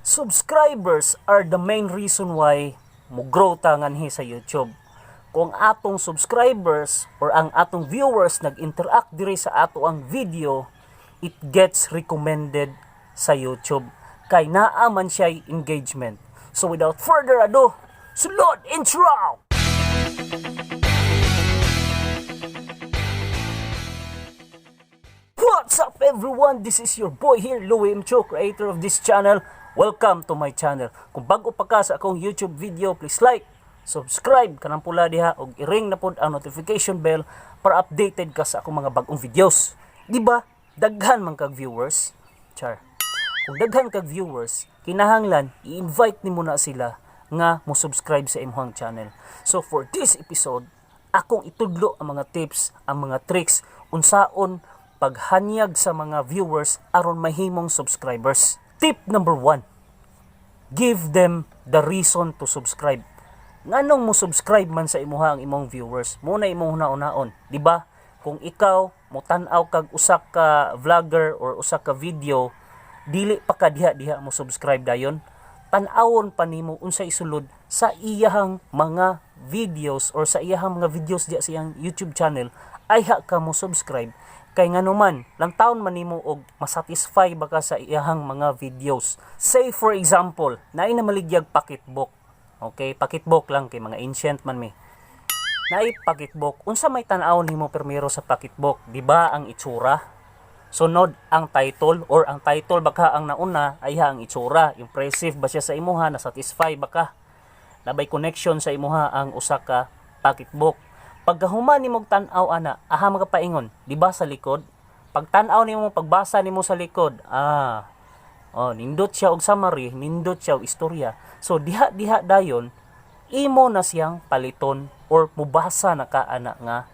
Subscribers are the main reason why mo grow tanganhi sa YouTube. Kung atong subscribers or ang atong viewers nag-interact diri sa ato ang video, it gets recommended sa YouTube. Kay naa man siya engagement. So without further ado, sulod intro! What's up everyone? This is your boy here, Louie M. Cho, creator of this channel. Welcome to my channel. Kung bago pa ka sa akong YouTube video, please like, subscribe, kanang pula diha, og i-ring na pod ang notification bell para updated ka sa akong mga bagong videos. Diba? Daghan man kag viewers. Char. Kung daghan kag viewers, kinahanglan i-invite nimo na sila nga mo subscribe sa imong channel. So for this episode, akong itudlo ang mga tips, ang mga tricks unsaon paghanyag sa mga viewers aron mahimong subscribers. Tip number 1. Give them the reason to subscribe. Nganong mo subscribe man sa imuha ang imong viewers? Muna imong hunaon-hunaon, di ba? Kung ikaw mo tan-aw kag usa ka vlogger or usa ka video, dili pa ka diha mo subscribe dayon. Tan-awon pa nimo unsay isulod sa iyahang mga videos or sa iyahang mga videos diha sa iyang YouTube channel, ay ha ka mo subscribe. Kay nganuman, lang taon man nimo og masatisfy baka sa iyahang mga videos. Say for example, naay na maligyag pakitbook. Okay, pakitbook lang kay mga ancient man mi. Naay pakitbook, unsa may tan-awon nimo permero sa pakitbook? Di ba ang itsura? Sunod ang title or ang title baka ang nauna ay ang itsura. Impressive ba siya sa imuha? Na-satisfy baka? Nabay connection sa imuha ang usa ka pakitbook. Pagkahuman nimo tan-aw ana, aha magapaingon, di ba sa likod? Pag tan-aw nimo, pagbasa nimo sa likod, nindot siya og summary, nindot siya og istorya. So diha dayon, imo na siyang paliton or mubasa na ka ana nga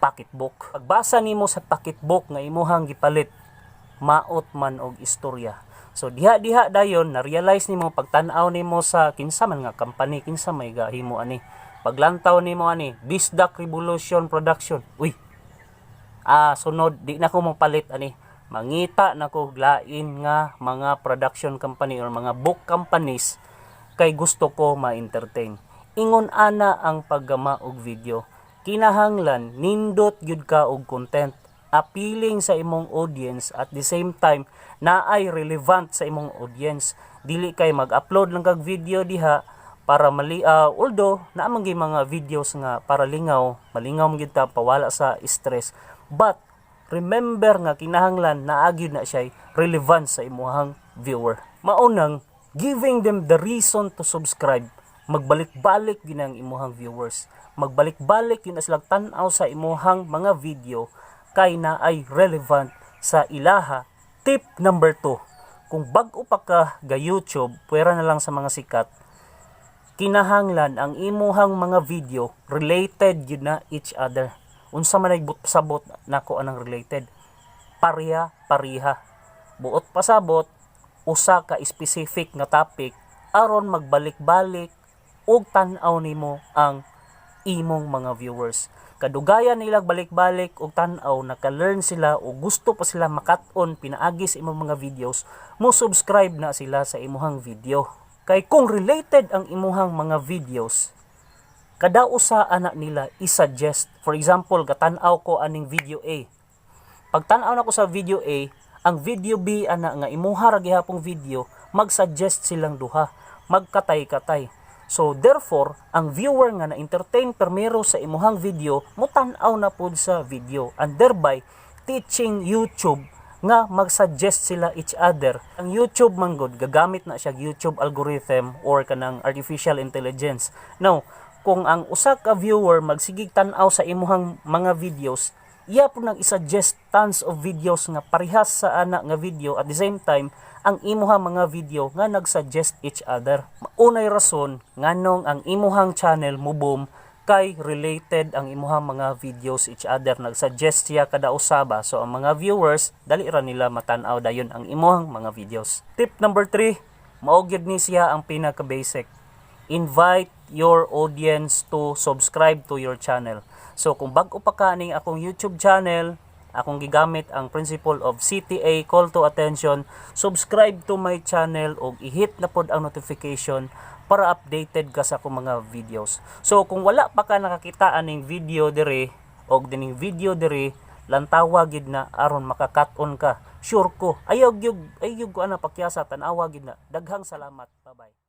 pocketbook. Pagbasa nimo sa pocketbook nga imuhang gipalit, maot man og istorya. So diha dayon na realize nimo pag tan-aw nimo sa kinsa man nga company, kinsa may gahimo ani. Paglantaw nimo ani, Bisdak Revolution Production. Uy. Sunod di na ko mapalit ani. Mangita na ko lain nga mga production company or mga book companies kay gusto ko ma-entertain. Ingon ana ang paggama og video. Kinahanglan nindot gyud ka og content appealing sa imong audience at the same time naay relevant sa imong audience. Dili kay mag-upload lang kag video diha para although naamang mga videos nga para malingaw gyud ta pawala sa stress, but remember nga kinahanglan naagi na siya relevant sa imuhang viewer. Maunang giving them the reason to subscribe. Magbalik-balik gyud ang imuhang viewers, magbalik-balik yun na sila tan-aw sa imuhang mga video kay naay relevant sa ilaha. Tip number 2, kung bag-o pa ka ga YouTube, pwera na lang sa mga sikat, kinahanglan ang imuhang mga video related yun na each other. Unsa man nagbut-pasabot nako anang related, pareha. Buot pasabot usa ka specific nga topic aron magbalik-balik og tan-aw nimo ang imong mga viewers. Kadugayan nila balik-balik og tan-aw, naka-learn sila o gusto pa sila makat-on pinaagi sa imong mga videos, mo subscribe na sila sa imuhang video. Kay kung related ang imuhang mga videos, kada usa ana nila i-suggest. For example, gatan-aw ko aning video A. Pag tan-aw na ko sa video A, ang video B ana nga imuha ra gihapong video, mag-suggest silang duha, magkatay-katay. So therefore, ang viewer nga na-entertain permero sa imuhang video, mo tan-aw na pud sa video, and thereby teaching YouTube nga mag-suggest sila each other. Ang YouTube manggod gagamit na siya YouTube algorithm or kanang artificial intelligence. Now, kung ang usa ka viewer magsigig tan-aw sa imuhang mga videos, iya po nang i-suggest tons of videos nga parehas sa ana nga video, at the same time ang imuhang mga video nga nag-suggest each other. Maunay rason nganong ang imuhang channel mo boom kay related ang imuhang mga videos each other, nag-suggest siya kada usaba. So ang mga viewers dali ra nila matan-aw dayon ang imuhang mga videos. Tip number 3, mao gyud ni siya ang pinaka-basic. Invite your audience to subscribe to your channel. So kung bag-o pa ka ning akong YouTube channel, akong gigamit ang principle of CTA, call to attention. Subscribe to my channel og i-hit na pod ang notification para updated ka sa akong mga videos. So kung wala pa ka nakakita aning video dire og dining video dire, lantawa gid na aron makakat-on ka. Sure ko ayaw gyud ko ana pakyasa tan-awa gid na. Daghang salamat. Bye bye.